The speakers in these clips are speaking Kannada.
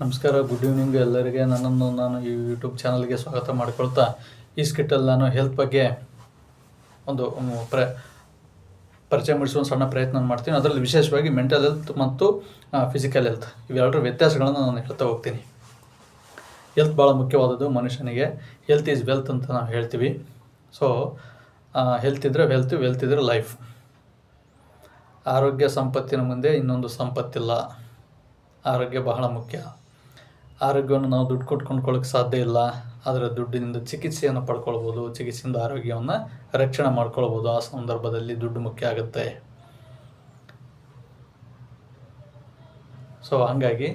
ನಮಸ್ಕಾರ, ಗುಡ್ ಈವ್ನಿಂಗ್ ಎಲ್ಲರಿಗೆ. ನಾನು ಈ ಯೂಟ್ಯೂಬ್ ಚಾನಲ್ಗೆ ಸ್ವಾಗತ ಮಾಡಿಕೊಳ್ತಾ, ಈ ಸ್ಕಿಟ್ಟಲ್ಲಿ ನಾನು ಹೆಲ್ತ್ ಬಗ್ಗೆ ಒಂದು ಪರಿಚಯ ಮೂಡಿಸುವ ಸಣ್ಣ ಪ್ರಯತ್ನ ಮಾಡ್ತೀನಿ. ಅದರಲ್ಲಿ ವಿಶೇಷವಾಗಿ ಮೆಂಟಲ್ ಹೆಲ್ತ್ ಮತ್ತು ಫಿಸಿಕಲ್ ಹೆಲ್ತ್ ಇವೆರಡರ ವ್ಯತ್ಯಾಸಗಳನ್ನು ನಾನು ಹೇಳ್ತಾ ಹೋಗ್ತೀನಿ. ಹೆಲ್ತ್ ಭಾಳ ಮುಖ್ಯವಾದದ್ದು ಮನುಷ್ಯನಿಗೆ. ಹೆಲ್ತ್ ಈಸ್ ವೆಲ್ತ್ ಅಂತ ನಾವು ಹೇಳ್ತೀವಿ. ಸೊ ಹೆಲ್ತ್ ಇದ್ದರೆ ವೆಲ್ತ್, ವೆಲ್ತ್ ಇದ್ದರೆ ಲೈಫ್. ಆರೋಗ್ಯ ಸಂಪತ್ತಿನ ಮುಂದೆ ಇನ್ನೊಂದು ಸಂಪತ್ತಿಲ್ಲ. ಆರೋಗ್ಯ ಬಹಳ ಮುಖ್ಯ. ಆರೋಗ್ಯವನ್ನು ನಾವು ದುಡ್ಡು ಕೊಟ್ಟು ಕೊಂಡ್ಕೊಳ್ಳೋಕ್ಕೆ ಸಾಧ್ಯ ಇಲ್ಲ. ಆದರೆ ದುಡ್ಡಿನಿಂದ ಚಿಕಿತ್ಸೆಯನ್ನು ಪಡ್ಕೊಳ್ಬೋದು, ಚಿಕಿತ್ಸೆಯಿಂದ ಆರೋಗ್ಯವನ್ನು ರಕ್ಷಣೆ ಮಾಡ್ಕೊಳ್ಬೋದು. ಆ ಸಂದರ್ಭದಲ್ಲಿ ದುಡ್ಡು ಮುಖ್ಯ ಆಗುತ್ತೆ. ಸೊ ಹಂಗಾಗಿ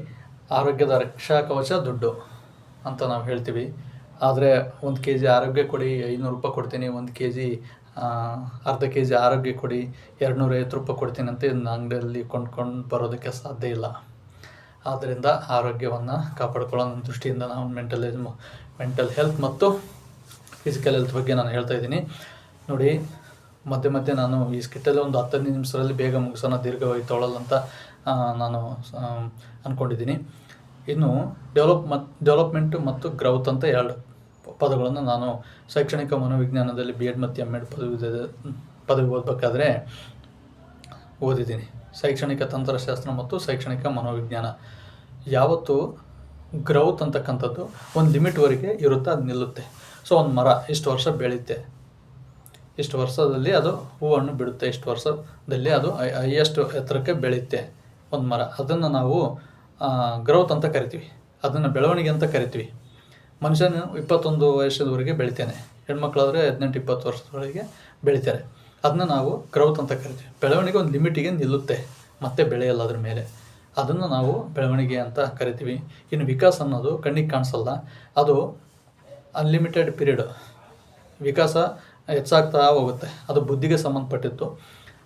ಆರೋಗ್ಯದ ರಕ್ಷಾ ಕವಚ ದುಡ್ಡು ಅಂತ ನಾವು ಹೇಳ್ತೀವಿ. ಆದರೆ 1 kg ಆರೋಗ್ಯ ಕೊಡಿ, 500 ರೂಪಾಯಿ ಕೊಡ್ತೀನಿ. 1 kg ಅರ್ಧ kg ಆರೋಗ್ಯ ಕೊಡಿ, 250 ರೂಪಾಯಿ ಕೊಡ್ತೀನಿ ಅಂತ ಇದನ್ನ ಅಂಗಡಿಯಲ್ಲಿ ಕೊಂಡ್ಕೊಂಡು ಬರೋದಕ್ಕೆ ಸಾಧ್ಯ ಇಲ್ಲ. ಆದ್ದರಿಂದ ಆರೋಗ್ಯವನ್ನು ಕಾಪಾಡ್ಕೊಳ್ಳೋ ನನ್ನ ದೃಷ್ಟಿಯಿಂದ ನಾವು ಮೆಂಟಲ್ ಹೆಲ್ತ್ ಮತ್ತು ಫಿಸಿಕಲ್ ಹೆಲ್ತ್ ಬಗ್ಗೆ ನಾನು ಹೇಳ್ತಾ ಇದ್ದೀನಿ. ನೋಡಿ, ಮಧ್ಯೆ ನಾನು ಈ ಸ್ಕಿಟ್ಟಲ್ಲಿ ಒಂದು 10 ನಿಮಿಷದಲ್ಲಿ ಬೇಗ ಮುಗಿಸೋಣ, ದೀರ್ಘವಾಗಿ ತೊಗೊಳ್ಳಲ್ಲ ಅಂತ ನಾನು ಅಂದ್ಕೊಂಡಿದ್ದೀನಿ. ಇನ್ನು ಡೆವಲಪ್ಮೆಂಟ್ ಮತ್ತು ಗ್ರೌತ್ ಅಂತ 2 ಪದಗಳನ್ನು ನಾನು ಶೈಕ್ಷಣಿಕ ಮನೋವಿಜ್ಞಾನದಲ್ಲಿ B.Ed ಮತ್ತು M.Ed ಪದವಿ ಓದಬೇಕಾದ್ರೆ ಓದಿದ್ದೀನಿ. ಶೈಕ್ಷಣಿಕ ತಂತ್ರಶಾಸ್ತ್ರ ಮತ್ತು ಶೈಕ್ಷಣಿಕ ಮನೋವಿಜ್ಞಾನ. ಯಾವತ್ತು ಗ್ರೌತ್ ಅಂತಕ್ಕಂಥದ್ದು ಒಂದು ಲಿಮಿಟ್ವರೆಗೆ ಇರುತ್ತೆ, ಅದು ನಿಲ್ಲುತ್ತೆ. ಸೊ ಒಂದು ಮರ ಇಷ್ಟು ವರ್ಷ ಬೆಳೆಯುತ್ತೆ, ಇಷ್ಟು ವರ್ಷದಲ್ಲಿ ಅದು ಹೂವನ್ನು ಬಿಡುತ್ತೆ, ಇಷ್ಟು ವರ್ಷದಲ್ಲಿ ಅದು ಹೈಯೆಸ್ಟ್ ಎತ್ತರಕ್ಕೆ ಬೆಳೆಯುತ್ತೆ ಒಂದು ಮರ. ಅದನ್ನು ನಾವು ಗ್ರೌತ್ ಅಂತ ಕರಿತೀವಿ, ಅದನ್ನು ಬೆಳವಣಿಗೆ ಅಂತ ಕರಿತೀವಿ. ಮನುಷ್ಯನು 21 ವರ್ಷದವರೆಗೆ ಬೆಳಿತಾನೆ, ಹೆಣ್ಮಕ್ಳಾದರೆ 18-20 ವರ್ಷದವರೆಗೆ ಬೆಳಿತಾರೆ. ಅದನ್ನ ನಾವು ಗ್ರೌತ್ ಅಂತ ಕರಿತೀವಿ. ಬೆಳವಣಿಗೆ ಒಂದು ಲಿಮಿಟಿಗೆ ನಿಲ್ಲುತ್ತೆ, ಮತ್ತೆ ಬೆಳೆಯಲ್ಲ ಅದ್ರ ಮೇಲೆ. ಅದನ್ನು ನಾವು ಬೆಳವಣಿಗೆ ಅಂತ ಕರಿತೀವಿ. ಇನ್ನು ವಿಕಾಸ ಅನ್ನೋದು ಕಣ್ಣಿಗೆ ಕಾಣಿಸಲ್ಲ, ಅದು ಅನ್ಲಿಮಿಟೆಡ್ ಪೀರಿಯಡ್. ವಿಕಾಸ ಹೆಚ್ಚಾಗ್ತಾ ಹೋಗುತ್ತೆ, ಅದು ಬುದ್ಧಿಗೆ ಸಂಬಂಧಪಟ್ಟಿತ್ತು.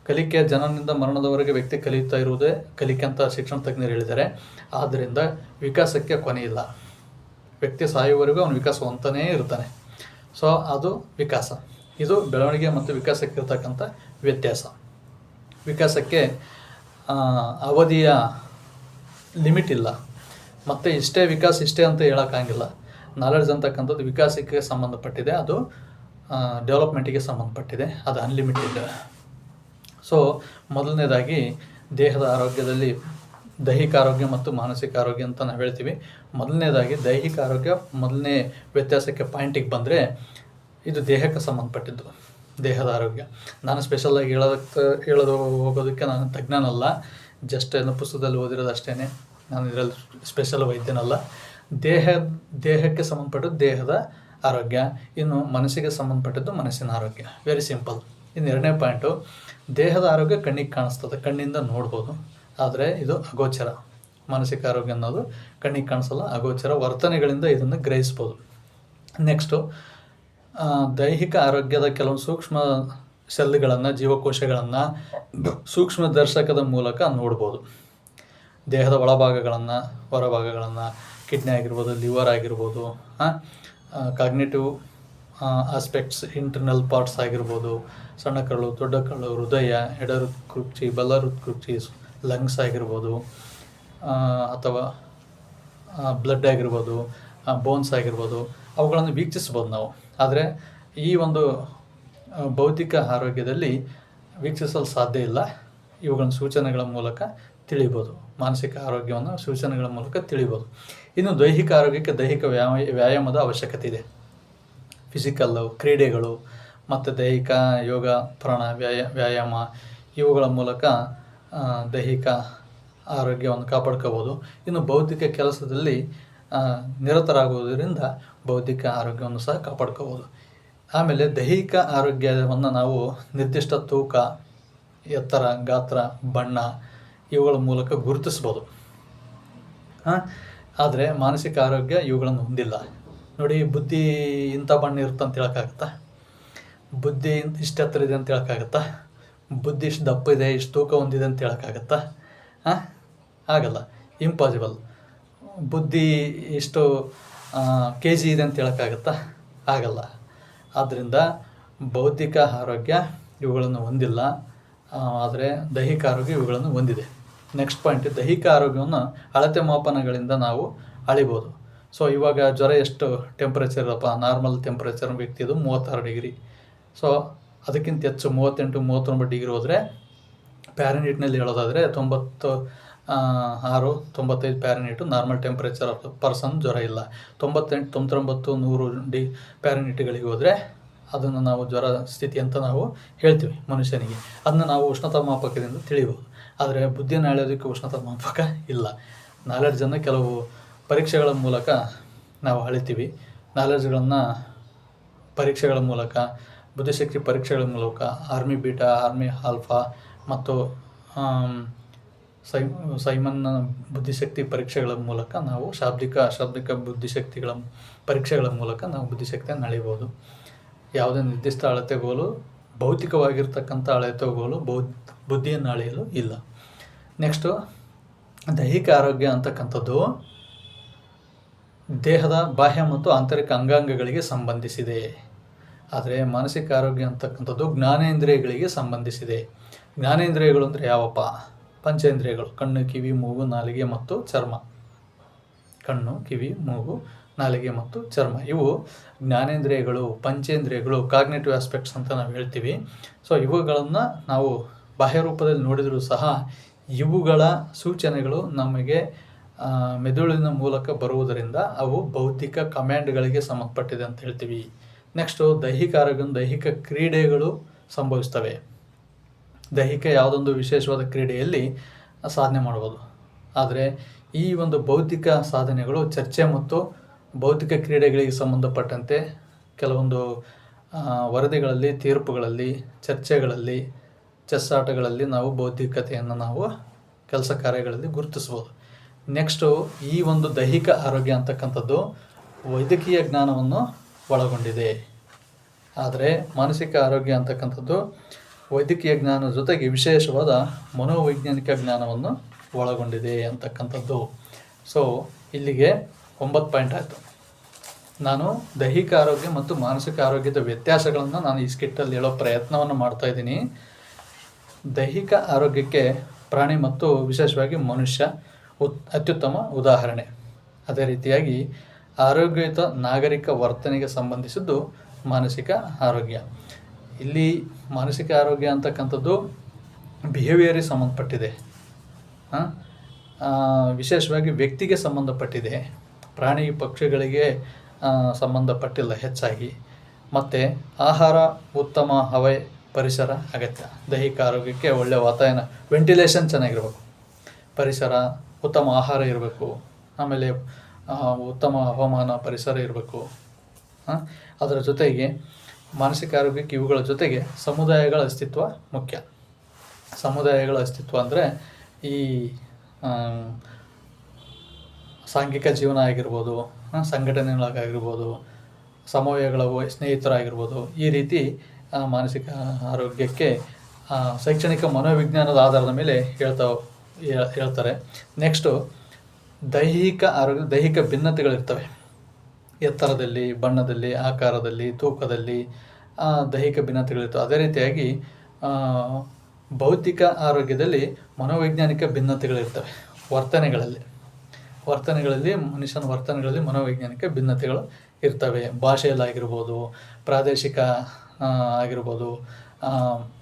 ಕಲಿಕೆ ಜನನಿಂದ ಮರಣದವರೆಗೆ ವ್ಯಕ್ತಿ ಕಲಿಯುತ್ತಾ ಇರುವುದೇ ಕಲಿಕೆ ಅಂತ ಶಿಕ್ಷಣ ತಜ್ಞರು ಹೇಳಿದ್ದಾರೆ. ಆದ್ದರಿಂದ ವಿಕಾಸಕ್ಕೆ ಕೊನೆ ಇಲ್ಲ. ವ್ಯಕ್ತಿ ಸಾಯುವವರೆಗೂ ಅವನು ವಿಕಾಸವಂತನೇ ಇರ್ತಾನೆ. ಸೊ ಅದು ವಿಕಾಸ. ಇದು ಬೆಳವಣಿಗೆ ಮತ್ತು ವಿಕಾಸಕ್ಕೆ ಇರ್ತಕ್ಕಂಥ ವ್ಯತ್ಯಾಸ. ವಿಕಾಸಕ್ಕೆ ಅವಧಿಯ ಲಿಮಿಟ್ ಇಲ್ಲ, ಮತ್ತು ಇಷ್ಟೇ ವಿಕಾಸ ಇಷ್ಟೇ ಅಂತ ಹೇಳೋಕ್ಕಾಗಿಲ್ಲ. ನಾಲೆಡ್ಜ್ ಅಂತಕ್ಕಂಥದ್ದು ವಿಕಾಸಕ್ಕೆ ಸಂಬಂಧಪಟ್ಟಿದೆ, ಅದು ಡೆವಲಪ್ಮೆಂಟಿಗೆ ಸಂಬಂಧಪಟ್ಟಿದೆ, ಅದು ಅನ್ಲಿಮಿಟೆಡ್. ಸೊ ಮೊದಲನೇದಾಗಿ ದೇಹದ ಆರೋಗ್ಯದಲ್ಲಿ ದೈಹಿಕ ಆರೋಗ್ಯ ಮತ್ತು ಮಾನಸಿಕ ಆರೋಗ್ಯ ಅಂತ ನಾವು ಹೇಳ್ತೀವಿ. ಮೊದಲನೇದಾಗಿ ದೈಹಿಕ ಆರೋಗ್ಯ, ಮೊದಲನೇ ವ್ಯತ್ಯಾಸಕ್ಕೆ ಪಾಯಿಂಟಿಗೆ ಬಂದರೆ ಇದು ದೇಹಕ್ಕೆ ಸಂಬಂಧಪಟ್ಟಿದ್ದು, ದೇಹದ ಆರೋಗ್ಯ. ನಾನು ಸ್ಪೆಷಲಾಗಿ ಹೇಳೋದು ಹೋಗೋದಕ್ಕೆ ನಾನು ತಜ್ಞನಲ್ಲ, ಜಸ್ಟ್ ಏನೋ ಪುಸ್ತಕದಲ್ಲಿ ಓದಿರೋದು ಅಷ್ಟೇ. ನಾನು ಇದರಲ್ಲಿ ಸ್ಪೆಷಲ್ ವೈದ್ಯನಲ್ಲ. ದೇಹಕ್ಕೆ ಸಂಬಂಧಪಟ್ಟದ್ದು ದೇಹದ ಆರೋಗ್ಯ, ಇನ್ನು ಮನಸ್ಸಿಗೆ ಸಂಬಂಧಪಟ್ಟದ್ದು ಮನಸ್ಸಿನ ಆರೋಗ್ಯ. Very simple. ಇನ್ನು 2ನೇ ಪಾಯಿಂಟು, ದೇಹದ ಆರೋಗ್ಯ ಕಣ್ಣಿಗೆ ಕಾಣಿಸ್ತದೆ, ಕಣ್ಣಿಂದ ನೋಡ್ಬೋದು, ಆದರೆ ಇದು ಅಗೋಚರ. ಮಾನಸಿಕ ಆರೋಗ್ಯ ಅನ್ನೋದು ಕಣ್ಣಿಗೆ ಕಾಣಿಸಲ್ಲ, ಅಗೋಚರ. ವರ್ತನೆಗಳಿಂದ ಇದನ್ನು ಗ್ರಹಿಸ್ಬೋದು. ನೆಕ್ಸ್ಟು, ದೈಹಿಕ ಆರೋಗ್ಯದ ಕೆಲವು ಸೂಕ್ಷ್ಮ ಸೆಲ್ಗಳನ್ನು, ಜೀವಕೋಶಗಳನ್ನು ಸೂಕ್ಷ್ಮ ದರ್ಶಕದ ಮೂಲಕ ನೋಡ್ಬೋದು. ದೇಹದ ಒಳಭಾಗಗಳನ್ನು, ಹೊರಭಾಗಗಳನ್ನು, ಕಿಡ್ನಿ ಆಗಿರ್ಬೋದು, ಲಿವರ್ ಆಗಿರ್ಬೋದು, ಕಾಗ್ನೇಟಿವ್ ಆಸ್ಪೆಕ್ಟ್ಸ್, ಇಂಟರ್ನಲ್ ಪಾರ್ಟ್ಸ್ ಆಗಿರ್ಬೋದು, ಸಣ್ಣ ಕರಳು, ದೊಡ್ಡ ಕರಳು, ಹೃದಯ, ಎಡ ಹೃತ್ಕುಕ್ಷಿ, ಬಲ ಹೃತ್ಕುಕ್ಷಿ, ಲಂಗ್ಸ್ ಆಗಿರ್ಬೋದು, ಅಥವಾ ಬ್ಲಡ್ ಆಗಿರ್ಬೋದು, ಬೋನ್ಸ್ ಆಗಿರ್ಬೋದು, ಅವುಗಳನ್ನು ವೀಕ್ಷಿಸ್ಬೋದು ನಾವು. ಆದರೆ ಈ ಒಂದು ಭೌತಿಕ ಆರೋಗ್ಯದಲ್ಲಿ ವೀಕ್ಷಿಸಲು ಸಾಧ್ಯ ಇಲ್ಲ. ಇವುಗಳನ್ನು ಸೂಚನೆಗಳ ಮೂಲಕ ತಿಳಿಬೋದು. ಮಾನಸಿಕ ಆರೋಗ್ಯವನ್ನು ಸೂಚನೆಗಳ ಮೂಲಕ ತಿಳಿಬೋದು. ಇನ್ನು ದೈಹಿಕ ಆರೋಗ್ಯಕ್ಕೆ ದೈಹಿಕ ವ್ಯಾಯಾಮದ ಅವಶ್ಯಕತೆ ಇದೆ. ಫಿಸಿಕಲ್ಲು, ಕ್ರೀಡೆಗಳು ಮತ್ತು ದೈಹಿಕ ಯೋಗ, ಪ್ರಾಣ ವ್ಯಾಯಾಮ ಇವುಗಳ ಮೂಲಕ ದೈಹಿಕ ಆರೋಗ್ಯವನ್ನು ಕಾಪಾಡ್ಕೋಬೋದು. ಇನ್ನು ಬೌದ್ಧಿಕ ಕೆಲಸದಲ್ಲಿ ನಿರತರಾಗುವುದರಿಂದ ಬೌದ್ಧಿಕ ಆರೋಗ್ಯವನ್ನು ಸಹ ಕಾಪಾಡ್ಕೋಬೋದು. ಆಮೇಲೆ ದೈಹಿಕ ಆರೋಗ್ಯವನ್ನು ನಾವು ನಿರ್ದಿಷ್ಟ ತೂಕ, ಎತ್ತರ, ಗಾತ್ರ, ಬಣ್ಣ ಇವುಗಳ ಮೂಲಕ ಗುರುತಿಸ್ಬೋದು. ಆದರೆ ಮಾನಸಿಕ ಆರೋಗ್ಯ ಇವುಗಳನ್ನು ಹೊಂದಿಲ್ಲ. ನೋಡಿ, ಬುದ್ಧಿ ಇಂಥ ಬಣ್ಣ ಇರುತ್ತೆ ಅಂತ ಹೇಳೋಕ್ಕಾಗತ್ತಾ? ಬುದ್ಧಿ ಇಷ್ಟು ಎತ್ತರ ಇದೆ ಅಂತ ಹೇಳೋಕ್ಕಾಗತ್ತಾ? ಬುದ್ಧಿ ಇಷ್ಟು ದಪ್ಪ ಇದೆ, ಇಷ್ಟು ತೂಕ ಹೊಂದಿದೆ ಅಂತ ಹೇಳೋಕ್ಕಾಗತ್ತಾ? ಆಗಲ್ಲ, ಇಂಪಾಸಿಬಲ್. ಬುದ್ಧಿ ಇಷ್ಟು kg ಇದೆ ಅಂತ ಹೇಳೋಕ್ಕಾಗತ್ತಾ? ಆಗಲ್ಲ. ಆದ್ದರಿಂದ ಬೌದ್ಧಿಕ ಆರೋಗ್ಯ ಇವುಗಳನ್ನು ಹೊಂದಿಲ್ಲ, ಆದರೆ ದೈಹಿಕ ಆರೋಗ್ಯ ಇವುಗಳನ್ನು ಹೊಂದಿದೆ. ನೆಕ್ಸ್ಟ್ ಪಾಯಿಂಟ್, ದೈಹಿಕ ಆರೋಗ್ಯವನ್ನು ಅಳತೆ ಮಾಪನಗಳಿಂದ ನಾವು ಅಳಿಬೋದು. ಸೊ ಇವಾಗ ಜ್ವರ ಎಷ್ಟು ಟೆಂಪ್ರೇಚರ್ ಇರಪ್ಪ, ನಾರ್ಮಲ್ ಟೆಂಪ್ರೇಚರ್ ವ್ಯಕ್ತಿದು 36 ಡಿಗ್ರಿ. ಸೊ ಅದಕ್ಕಿಂತ ಹೆಚ್ಚು 38 39 ಡಿಗ್ರಿ ಹೋದರೆ ಪ್ಯಾರನೀಟ್ನಲ್ಲಿ ಹೇಳೋದಾದರೆ 96 95 ಪ್ಯಾರನೀಟು ನಾರ್ಮಲ್ ಟೆಂಪ್ರೇಚರ್ ಆಫ್ ಪರ್ಸನ್, ಜ್ವರ ಇಲ್ಲ. 98 99 100 ಪ್ಯಾರನೀಟ್ಗಳಿಗೆ ಹೋದರೆ ಅದನ್ನು ನಾವು ಜ್ವರ ಸ್ಥಿತಿ ಅಂತ ನಾವು ಹೇಳ್ತೀವಿ ಮನುಷ್ಯನಿಗೆ. ಅದನ್ನ ನಾವು ಉಷ್ಣತಾಮಾಪಕದಿಂದ ತಿಳಿಬೋದು. ಆದರೆ ಬುದ್ಧಿಯನ್ನು ಅಳೆಯೋದಕ್ಕೆ ಉಷ್ಣತಾಮಾಪಕ ಇಲ್ಲ. ನಾಲೆಡ್ಜನ್ನು ಕೆಲವು ಪರೀಕ್ಷೆಗಳ ಮೂಲಕ ನಾವು ಅಳಿತೀವಿ. ನಾಲೆಡ್ಜ್ಗಳನ್ನು ಪರೀಕ್ಷೆಗಳ ಮೂಲಕ, ಬುದ್ಧಿಶಕ್ತಿ ಪರೀಕ್ಷೆಗಳ ಮೂಲಕ, ಆರ್ಮಿ ಬೀಟಾ, ಆರ್ಮಿ ಆಲ್ಫಾ ಮತ್ತು ಸೈಮನ್ನ ಬುದ್ಧಿಶಕ್ತಿ ಪರೀಕ್ಷೆಗಳ ಮೂಲಕ ನಾವು ಶಾಬ್ದಿಕ ಬುದ್ಧಿಶಕ್ತಿಗಳ ಪರೀಕ್ಷೆಗಳ ಮೂಲಕ ನಾವು ಬುದ್ಧಿಶಕ್ತಿಯನ್ನು ಅಳಿಬೋದು. ಯಾವುದೇ ನಿರ್ದಿಷ್ಟ ಅಳತೆಗೋಲು, ಭೌತಿಕವಾಗಿರ್ತಕ್ಕಂಥ ಅಳತೆಗೋಲು ಬುದ್ಧಿಯನ್ನು ಅಳೆಯಲು ಇಲ್ಲ. ನೆಕ್ಸ್ಟು ದೈಹಿಕ ಆರೋಗ್ಯ ಅಂತಕ್ಕಂಥದ್ದು ದೇಹದ ಬಾಹ್ಯ ಮತ್ತು ಆಂತರಿಕ ಅಂಗಾಂಗಗಳಿಗೆ ಸಂಬಂಧಿಸಿದೆ. ಆದರೆ ಮಾನಸಿಕ ಆರೋಗ್ಯ ಅಂತಕ್ಕಂಥದ್ದು ಜ್ಞಾನೇಂದ್ರಿಯಗಳಿಗೆ ಸಂಬಂಧಿಸಿದೆ. ಜ್ಞಾನೇಂದ್ರಿಯಗಳು ಅಂದರೆ ಯಾವಪ್ಪ? ಪಂಚೇಂದ್ರಿಯಗಳು: ಕಣ್ಣು, ಕಿವಿ, ಮೂಗು, ನಾಲಿಗೆ ಮತ್ತು ಚರ್ಮ. ಕಣ್ಣು, ಕಿವಿ, ಮೂಗು, ನಾಲಿಗೆ ಮತ್ತು ಚರ್ಮ ಇವು ಜ್ಞಾನೇಂದ್ರಿಯಗಳು, ಪಂಚೇಂದ್ರಿಯಗಳು, ಕಾಗ್ನೇಟಿವ್ ಆಸ್ಪೆಕ್ಟ್ಸ್ ಅಂತ ನಾವು ಹೇಳ್ತೀವಿ. ಸೊ ಇವುಗಳನ್ನು ನಾವು ಬಾಹ್ಯ ರೂಪದಲ್ಲಿ ನೋಡಿದರೂ ಸಹ ಇವುಗಳ ಸೂಚನೆಗಳು ನಮಗೆ ಮೆದುಳಿನ ಮೂಲಕ ಬರುವುದರಿಂದ ಅವು ಭೌತಿಕ ಕಮ್ಯಾಂಡ್ಗಳಿಗೆ ಸಂಬಂಧಪಟ್ಟಿದೆ ಅಂತ ಹೇಳ್ತೀವಿ. ನೆಕ್ಸ್ಟು ದೈಹಿಕ ಆರೋಗ್ಯ, ದೈಹಿಕ ಕ್ರೀಡೆಗಳು ಸಂಭವಿಸ್ತವೆ. ದೈಹಿಕ ಯಾವುದೊಂದು ವಿಶೇಷವಾದ ಕ್ರೀಡೆಯಲ್ಲಿ ಸಾಧನೆ ಮಾಡ್ಬೋದು. ಆದರೆ ಈ ಒಂದು ಭೌತಿಕ ಸಾಧನೆಗಳು ಚರ್ಚೆ ಮತ್ತು ಭೌತಿಕ ಕ್ರೀಡೆಗಳಿಗೆ ಸಂಬಂಧಪಟ್ಟಂತೆ ಕೆಲವೊಂದು ವರದಿಗಳಲ್ಲಿ, ತೀರ್ಪುಗಳಲ್ಲಿ, ಚರ್ಚೆಗಳಲ್ಲಿ, ಚೆಸ್ ಆಟಗಳಲ್ಲಿ ನಾವು ಬೌದ್ಧಿಕತೆಯನ್ನು ನಾವು ಕೆಲಸ ಕಾರ್ಯಗಳಲ್ಲಿ ಗುರುತಿಸ್ಬೋದು. ನೆಕ್ಸ್ಟು ಈ ಒಂದು ದೈಹಿಕ ಆರೋಗ್ಯ ಅಂತಕ್ಕಂಥದ್ದು ವೈದ್ಯಕೀಯ ಜ್ಞಾನವನ್ನು ಒಳಗೊಂಡಿದೆ. ಆದರೆ ಮಾನಸಿಕ ಆರೋಗ್ಯ ಅಂತಕ್ಕಂಥದ್ದು ವೈದ್ಯಕೀಯ ಜ್ಞಾನದ ಜೊತೆಗೆ ವಿಶೇಷವಾದ ಮನೋವೈಜ್ಞಾನಿಕ ಜ್ಞಾನವನ್ನು ಒಳಗೊಂಡಿದೆ ಅಂತಕ್ಕಂಥದ್ದು. ಸೊ ಇಲ್ಲಿಗೆ 9 ಪಾಯಿಂಟ್ ಆಯಿತು. ನಾನು ದೈಹಿಕ ಆರೋಗ್ಯ ಮತ್ತು ಮಾನಸಿಕ ಆರೋಗ್ಯದ ವ್ಯತ್ಯಾಸಗಳನ್ನು ನಾನು ಈ ಸ್ಕಿಟ್ಟಲ್ಲಿ ಹೇಳೋ ಪ್ರಯತ್ನವನ್ನು ಮಾಡ್ತಾಯಿದ್ದೀನಿ. ದೈಹಿಕ ಆರೋಗ್ಯಕ್ಕೆ ಪ್ರಾಣಿ ಮತ್ತು ವಿಶೇಷವಾಗಿ ಮನುಷ್ಯ ಅತ್ಯುತ್ತಮ ಉದಾಹರಣೆ. ಅದೇ ರೀತಿಯಾಗಿ ಆರೋಗ್ಯಯುತ ನಾಗರಿಕ ವರ್ತನೆಗೆ ಸಂಬಂಧಿಸಿದ್ದು ಮಾನಸಿಕ ಆರೋಗ್ಯ. ಇಲ್ಲಿ ಮಾನಸಿಕ ಆರೋಗ್ಯ ಅಂತಕ್ಕಂಥದ್ದು ಬಿಹೇವಿಯರಿಗೆ ಸಂಬಂಧಪಟ್ಟಿದೆ, ವಿಶೇಷವಾಗಿ ವ್ಯಕ್ತಿಗೆ ಸಂಬಂಧಪಟ್ಟಿದೆ. ಪ್ರಾಣಿ ಪಕ್ಷಿಗಳಿಗೆ ಸಂಬಂಧಪಟ್ಟಿಲ್ಲ ಹೆಚ್ಚಾಗಿ. ಮತ್ತು ಆಹಾರ, ಉತ್ತಮ ಹವೆ, ಪರಿಸರ ಅಗತ್ಯ. ದೈಹಿಕ ಆರೋಗ್ಯಕ್ಕೆ ಒಳ್ಳೆಯ ವಾತಾವರಣ, ವೆಂಟಿಲೇಷನ್ ಚೆನ್ನಾಗಿರ್ಬೇಕು, ಪರಿಸರ, ಉತ್ತಮ ಆಹಾರ ಇರಬೇಕು, ಆಮೇಲೆ ಉತ್ತಮ ಹವಾಮಾನ, ಪರಿಸರ ಇರಬೇಕು. ಅದರ ಜೊತೆಗೆ ಮಾನಸಿಕ ಆರೋಗ್ಯಕ್ಕೆ ಇವುಗಳ ಜೊತೆಗೆ ಸಮುದಾಯಗಳ ಅಸ್ತಿತ್ವ ಮುಖ್ಯ. ಸಮುದಾಯಗಳ ಅಸ್ತಿತ್ವ ಅಂದರೆ ಈ ಸಾಂಘಿಕ ಜೀವನ ಆಗಿರ್ಬೋದು, ಸಂಘಟನೆಗಳಾಗಿರ್ಬೋದು, ಸಮವಯಗಳ ಸ್ನೇಹಿತರಾಗಿರ್ಬೋದು. ಈ ರೀತಿ ಮಾನಸಿಕ ಆರೋಗ್ಯಕ್ಕೆ ಶೈಕ್ಷಣಿಕ ಮನೋವಿಜ್ಞಾನದ ಆಧಾರದ ಮೇಲೆ ಹೇಳ್ತಾರೆ. ನೆಕ್ಸ್ಟು ದೈಹಿಕ ಆರೋಗ್ಯ, ದೈಹಿಕ ಭಿನ್ನತೆಗಳಿರ್ತವೆ. ಎತ್ತರದಲ್ಲಿ, ಬಣ್ಣದಲ್ಲಿ, ಆಕಾರದಲ್ಲಿ, ತೂಕದಲ್ಲಿ ದೈಹಿಕ ಭಿನ್ನತೆಗಳಿರ್ತವೆ. ಅದೇ ರೀತಿಯಾಗಿ ಭೌತಿಕ ಆರೋಗ್ಯದಲ್ಲಿ ಮನೋವೈಜ್ಞಾನಿಕ ಭಿನ್ನತೆಗಳಿರ್ತವೆ. ವರ್ತನೆಗಳಲ್ಲಿ ಮನುಷ್ಯನ ವರ್ತನೆಗಳಲ್ಲಿ ಮನೋವೈಜ್ಞಾನಿಕ ಭಿನ್ನತೆಗಳು ಇರ್ತವೆ. ಭಾಷೆಯಲ್ಲಾಗಿರ್ಬೋದು, ಪ್ರಾದೇಶಿಕ ಆಗಿರ್ಬೋದು,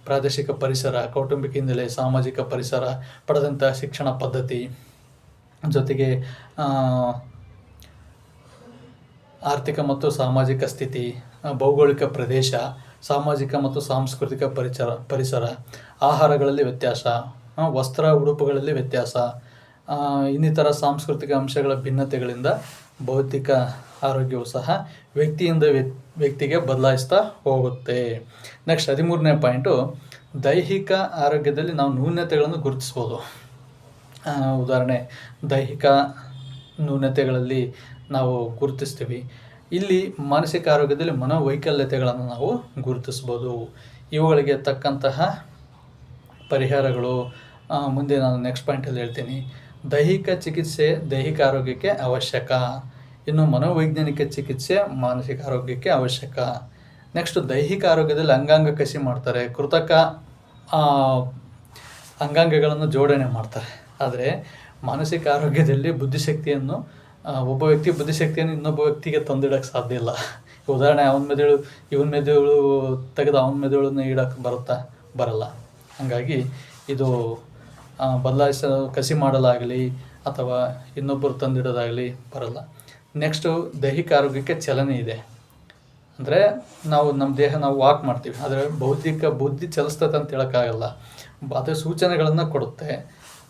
ಪ್ರಾದೇಶಿಕ ಪರಿಸರ, ಕೌಟುಂಬಿಕ ಹಿನ್ನೆಲೆ, ಸಾಮಾಜಿಕ ಪರಿಸರ, ಪಡೆದಂಥ ಶಿಕ್ಷಣ ಪದ್ಧತಿ, ಜೊತೆಗೆ ಆರ್ಥಿಕ ಮತ್ತು ಸಾಮಾಜಿಕ ಸ್ಥಿತಿ, ಭೌಗೋಳಿಕ ಪ್ರದೇಶ, ಸಾಮಾಜಿಕ ಮತ್ತು ಸಾಂಸ್ಕೃತಿಕ ಪರಿಸರ, ಆಹಾರಗಳಲ್ಲಿ ವ್ಯತ್ಯಾಸ, ವಸ್ತ್ರ ಉಡುಪುಗಳಲ್ಲಿ ವ್ಯತ್ಯಾಸ, ಇನ್ನಿತರ ಸಾಂಸ್ಕೃತಿಕ ಅಂಶಗಳ ಭಿನ್ನತೆಗಳಿಂದ ಭೌತಿಕ ಆರೋಗ್ಯವು ಸಹ ವ್ಯಕ್ತಿಯಿಂದ ವ್ಯಕ್ತಿಗೆ ಬದಲಾಯಿಸ್ತಾ ಹೋಗುತ್ತೆ. ನೆಕ್ಸ್ಟ್ 13ನೇ ಪಾಯಿಂಟು, ದೈಹಿಕ ಆರೋಗ್ಯದಲ್ಲಿ ನಾವು ನ್ಯೂನತೆಗಳನ್ನು ಗುರುತಿಸ್ಬೋದು. ಉದಾಹರಣೆ, ದೈಹಿಕ ನ್ಯೂನತೆಗಳಲ್ಲಿ ನಾವು ಗುರುತಿಸ್ತೀವಿ. ಇಲ್ಲಿ ಮಾನಸಿಕ ಆರೋಗ್ಯದಲ್ಲಿ ಮನೋವೈಕಲ್ಯತೆಗಳನ್ನು ನಾವು ಗುರುತಿಸ್ಬೋದು. ಇವುಗಳಿಗೆ ತಕ್ಕಂತಹ ಪರಿಹಾರಗಳು ಮುಂದೆ ನಾನು ನೆಕ್ಸ್ಟ್ ಪಾಯಿಂಟಲ್ಲಿ ಹೇಳ್ತೀನಿ. ದೈಹಿಕ ಚಿಕಿತ್ಸೆ ದೈಹಿಕ ಆರೋಗ್ಯಕ್ಕೆ ಅವಶ್ಯಕ. ಇನ್ನು ಮನೋವೈಜ್ಞಾನಿಕ ಚಿಕಿತ್ಸೆ ಮಾನಸಿಕ ಆರೋಗ್ಯಕ್ಕೆ ಅವಶ್ಯಕ. ನೆಕ್ಸ್ಟು ದೈಹಿಕ ಆರೋಗ್ಯದಲ್ಲಿ ಅಂಗಾಂಗ ಕಸಿ ಮಾಡ್ತಾರೆ, ಕೃತಕ ಅಂಗಾಂಗಗಳನ್ನು ಜೋಡಣೆ ಮಾಡ್ತಾರೆ. ಆದರೆ ಮಾನಸಿಕ ಆರೋಗ್ಯದಲ್ಲಿ ಬುದ್ಧಿಶಕ್ತಿಯನ್ನು ಒಬ್ಬ ವ್ಯಕ್ತಿ ಬುದ್ಧಿಶಕ್ತಿಯನ್ನು ಇನ್ನೊಬ್ಬ ವ್ಯಕ್ತಿಗೆ ತಂದಿಡೋಕ್ಕೆ ಸಾಧ್ಯ ಇಲ್ಲ. ಉದಾಹರಣೆ, ಅವನ ಮೆದುಳು ಇವನ ಮೆದುಳು ತೆಗೆದು ಅವನ ಮೆದುಳನ್ನ ಇಡೋಕ್ಕೆ ಬರಲ್ಲ. ಹಾಗಾಗಿ ಇದು ಕಸಿ ಮಾಡಲಾಗಲಿ ಅಥವಾ ಇನ್ನೊಬ್ಬರು ತಂದಿಡೋದಾಗಲಿ ಬರಲ್ಲ. ನೆಕ್ಸ್ಟು ದೈಹಿಕ ಆರೋಗ್ಯಕ್ಕೆ ಚಲನೆ ಇದೆ. ಅಂದರೆ ನಮ್ಮ ದೇಹ ನಾವು ವಾಕ್ ಮಾಡ್ತೀವಿ, ಆದರೆ ಬುದ್ಧಿ ಚಲಿಸ್ತದೆ ಅಂತ ಹೇಳೋಕ್ಕಾಗಲ್ಲ. ಅದು ಸೂಚನೆಗಳನ್ನು ಕೊಡುತ್ತೆ.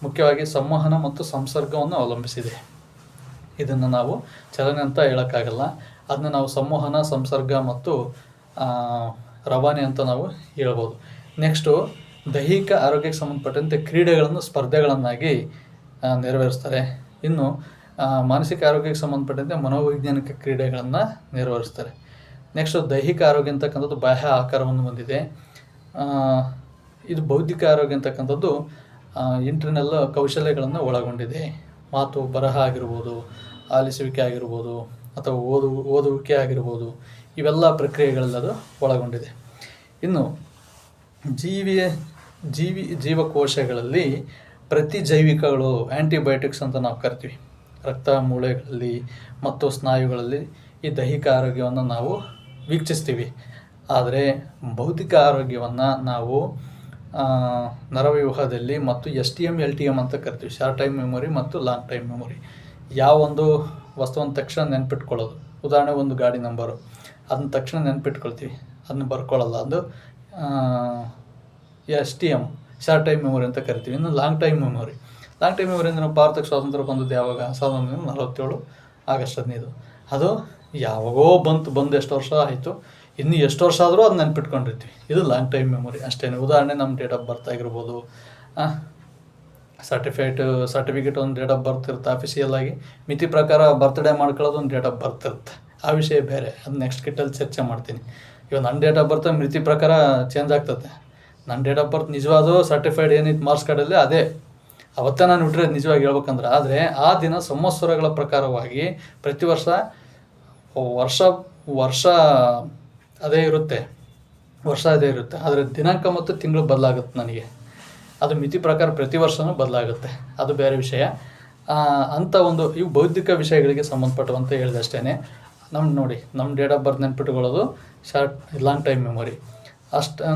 ಮುಖ್ಯವಾಗಿ ಸಂವಹನ ಮತ್ತು ಸಂಸರ್ಗವನ್ನು ಅವಲಂಬಿಸಿದೆ. ಇದನ್ನು ನಾವು ಚಲನೆ ಅಂತ ಹೇಳೋಕ್ಕಾಗಲ್ಲ. ಅದನ್ನ ನಾವು ಸಂವಹನ, ಸಂಸರ್ಗ ಮತ್ತು ರವಾನೆ ಅಂತ ನಾವು ಹೇಳ್ಬೋದು. ನೆಕ್ಸ್ಟು ದೈಹಿಕ ಆರೋಗ್ಯಕ್ಕೆ ಸಂಬಂಧಪಟ್ಟಂತೆ ಕ್ರೀಡೆಗಳನ್ನು ಸ್ಪರ್ಧೆಗಳನ್ನಾಗಿ ನೆರವೇರಿಸ್ತಾರೆ. ಇನ್ನು ಮಾನಸಿಕ ಆರೋಗ್ಯಕ್ಕೆ ಸಂಬಂಧಪಟ್ಟಂತೆ ಮನೋವೈಜ್ಞಾನಿಕ ಕ್ರೀಡೆಗಳನ್ನು ನೆರವೇರಿಸ್ತಾರೆ. ನೆಕ್ಸ್ಟು ದೈಹಿಕ ಆರೋಗ್ಯ ಅಂತಕ್ಕಂಥದ್ದು ಬಾಹ್ಯ ಆಕಾರವನ್ನು ಹೊಂದಿದೆ. ಇದು ಬೌದ್ಧಿಕ ಆರೋಗ್ಯ ಅಂತಕ್ಕಂಥದ್ದು ಇಂಟರ್ನಲ್ ಕೌಶಲ್ಯಗಳನ್ನು ಒಳಗೊಂಡಿದೆ. ಮಾತು, ಬರಹ ಆಗಿರ್ಬೋದು, ಆಲಿಸುವಿಕೆ ಆಗಿರ್ಬೋದು, ಅಥವಾ ಓದುವಿಕೆ ಆಗಿರ್ಬೋದು, ಇವೆಲ್ಲ ಪ್ರಕ್ರಿಯೆಗಳಲ್ಲಿ ಅದು ಒಳಗೊಂಡಿದೆ. ಇನ್ನು ಜೀವಕೋಶಗಳಲ್ಲಿ ಪ್ರತಿಜೈವಿಕಗಳು, ಆ್ಯಂಟಿಬಯೋಟಿಕ್ಸ್ ಅಂತ ನಾವು ಕರಿತೀವಿ, ರಕ್ತ ಮೂಳೆಗಳಲ್ಲಿ ಮತ್ತು ಸ್ನಾಯುಗಳಲ್ಲಿ ಈ ದೈಹಿಕ ಆರೋಗ್ಯವನ್ನು ನಾವು ವೀಕ್ಷಿಸ್ತೀವಿ. ಆದರೆ ಬೌದ್ಧಿಕ ಆರೋಗ್ಯವನ್ನು ನಾವು ನರವ್ಯೂಹದಲ್ಲಿ ಮತ್ತು STM LTM ಅಂತ ಕರಿತೀವಿ, ಶಾರ್ಟ್ ಟೈಮ್ ಮೆಮೊರಿ ಮತ್ತು ಲಾಂಗ್ ಟೈಮ್ ಮೆಮೊರಿ. ಯಾವ ಒಂದು ವಸ್ತುವನ್ನು ತಕ್ಷಣ ನೆನ್ಪಿಟ್ಕೊಳ್ಳೋದು, ಉದಾಹರಣೆ ಒಂದು ಗಾಡಿ ನಂಬರು, ಅದನ್ನ ತಕ್ಷಣ ನೆನ್ಪಿಟ್ಕೊಳ್ತೀವಿ, ಅದನ್ನ ಬರ್ಕೊಳ್ಳಲ್ಲ, ಅದು STM ಶಾರ್ಟ್ ಟೈಮ್ ಮೆಮೊರಿ ಅಂತ ಕರಿತೀವಿ. ಇನ್ನು ಲಾಂಗ್ ಟೈಮ್ ಮೆಮೊರಿ ಅಂದರೆ ನಾವು ಭಾರತಕ್ಕೆ ಸ್ವಾತಂತ್ರ್ಯ ಬಂದದ್ದು ಯಾವಾಗ? 1947 ಆಗಸ್ಟ್ 15. ಅದು ಯಾವಾಗೋ ಬಂದು ಎಷ್ಟು ವರ್ಷ ಆಯಿತು, ಇನ್ನು ಎಷ್ಟು ವರ್ಷ ಆದರೂ ಅದು ನೆನ್ಪಿಟ್ಕೊಂಡಿರ್ತೀವಿ. ಇದು ಲಾಂಗ್ ಟೈಮ್ ಮೆಮೊರಿ ಅಷ್ಟೇ. ಉದಾಹರಣೆ, ನಮ್ಮ ಡೇಟ್ ಆಫ್ ಬರ್ತ್ ಆಗಿರ್ಬೋದು, ಸರ್ಟಿಫಿಕೇಟ್ ಒಂದು ಡೇಟ್ ಆಫ್ ಬರ್ತ್ ಇರುತ್ತೆ ಅಫಿಷಿಯಲ್ ಆಗಿ, ಮಿತಿ ಪ್ರಕಾರ ಬರ್ತ್ಡೇ ಮಾಡ್ಕೊಳ್ಳೋದು ಒಂದು ಡೇಟ್ ಆಫ್ ಬರ್ತ್ ಇರುತ್ತೆ. ಆ ವಿಷಯ ಬೇರೆ, ಅದು ನೆಕ್ಸ್ಟ್ ಕಿಟ್ಟಲ್ಲಿ ಚರ್ಚೆ ಮಾಡ್ತೀನಿ. ಇವಾಗ ನನ್ನ ಡೇಟ್ ಆಫ್ ಬರ್ತ್ ಮಿತಿ ಪ್ರಕಾರ ಚೇಂಜ್ ಆಗ್ತದೆ. ನನ್ನ ಡೇಟ್ ಆಫ್ ಬರ್ತ್ ನಿಜವಾದ ಸರ್ಟಿಫೈಡ್ ಏನಿತ್ತು ಮಾರ್ಕ್ಸ್ ಕಾರ್ಡಲ್ಲಿ ಅದೇ ಅವತ್ತೇ ನಾನು ಬಿಟ್ಟರೆ ನಿಜವಾಗಿ ಹೇಳ್ಬೇಕಂದ್ರೆ. ಆದರೆ ಆ ದಿನ ಸಂವತ್ಸರಗಳ ಪ್ರಕಾರವಾಗಿ ಪ್ರತಿ ವರ್ಷ ಅದೇ ಇರುತ್ತೆ, ಆದರೆ ದಿನಾಂಕ ಮತ್ತು ತಿಂಗಳು ಬದಲಾಗುತ್ತೆ ನನಗೆ. ಅದು ಮಿತಿ ಪ್ರಕಾರ ಪ್ರತಿ ವರ್ಷವೂ ಬದಲಾಗುತ್ತೆ, ಅದು ಬೇರೆ ವಿಷಯ. ಅಂಥ ಇವು ಬೌದ್ಧಿಕ ವಿಷಯಗಳಿಗೆ ಸಂಬಂಧಪಟ್ಟವಂತೆ ಹೇಳಿದೆ ಅಷ್ಟೇ. ನಮ್ಮ ಡೇಟ್ ಆಫ್ ಬರ್ತ್ ನೆನ್ಪಿಟ್ಕೊಳ್ಳೋದು ಲಾಂಗ್ ಟೈಮ್ ಮೆಮೊರಿ.